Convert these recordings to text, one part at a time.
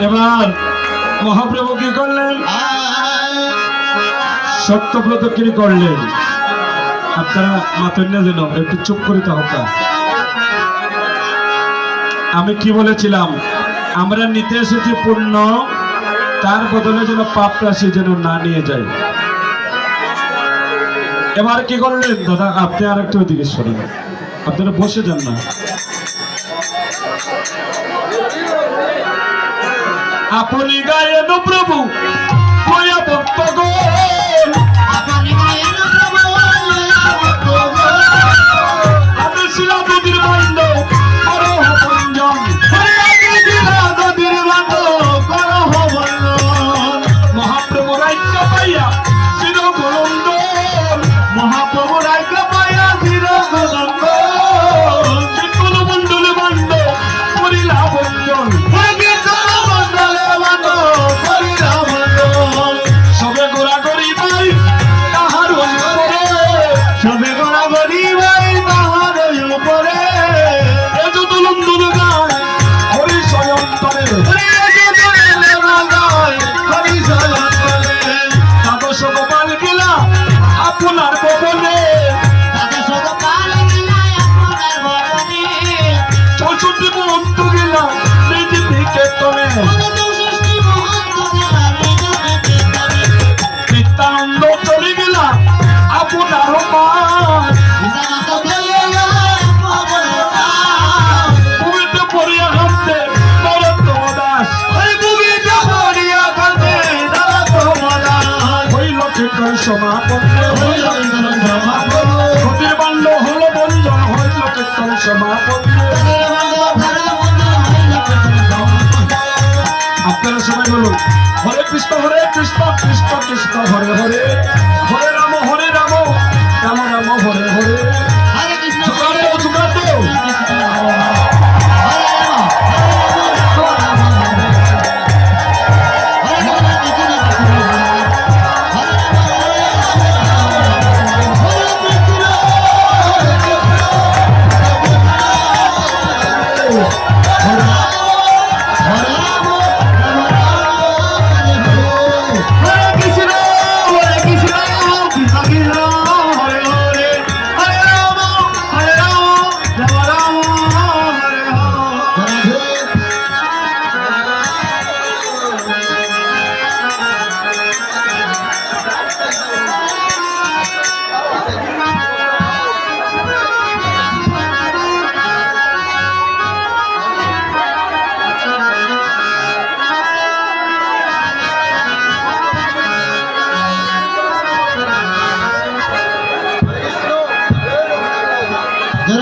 এবার মহাপ্রভু কি করলেন? সত্যব্রত কি করলেন? আপনারা মাতন্য যেন একটু চুপ করিতে হবে। আমি কি বলেছিলাম? আমরা নিতে এসেছি পুণ্য, তার বদলে যেন পাপ রাশি যেন না নিয়ে যায়। এবার কি করলেন দাদা? আপনি আর একটু ওইদিকে শোনেন, আপনারা বসে যান না। আপনি গায়েন প্রভু কয়া ভক্তগণ, আমি শিলা নদীর বন্ধ করহ ভঞ্জন, মহাপ্রভু রাজ্য পাইয়া চির গোলন্দন, মহাপ্রভু রাজ্য পাইয়া চির গোলন্দন, কীর্তন মণ্ডলে বান্ধ করিলা ভঞ্জন, সবে গোড়া করি ভাই তাহার উপরে, সবে গোড়া বলি ভাই তাহার উপরে, যত লন্দন গায় হরি স্বয়ন্তরে, তাদশ গোপাল গেলা আপনার ভবনে, 64 মহন্ত গেলা নিজ কীর্তনে, নিত্যানন্দ চলে গেলা আপনার মাঠ, ভূমিতে পড়িয়া হাতে নরোত্তম দাস, হইল কীর্তন সমাপন্ন, ক্ষতির বাল্য হল বঞ্জন, হইল কীর্তন সমাপন্ন। আপনারা সবাই বলুন হরে কৃষ্ণ কৃষ্ণ কৃষ্ণ হরে হরে, হরে রাম রাম রাম হরে হরে, জোগাড়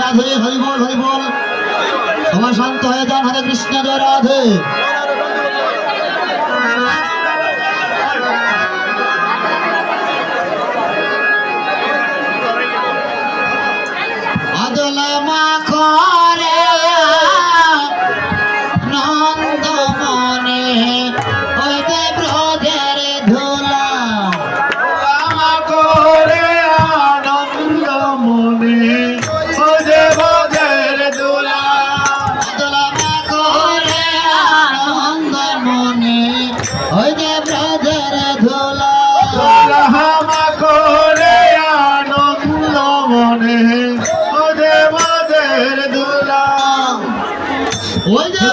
রাধে হরি বল সবাই শান্ত হয়ে যান। হরে কৃষ্ণ জয় রাধে। আদলা মাখরে নন্দ মনে হইতে ব্রজের ধুলা, মাখরে আনন্দ মনে হইতে ব্রজের ধুলা, আদলা মাখরে আনন্দ মনে হইতে ব্রজের ধুলা, মাখরে আনন্দ মনে ওই যে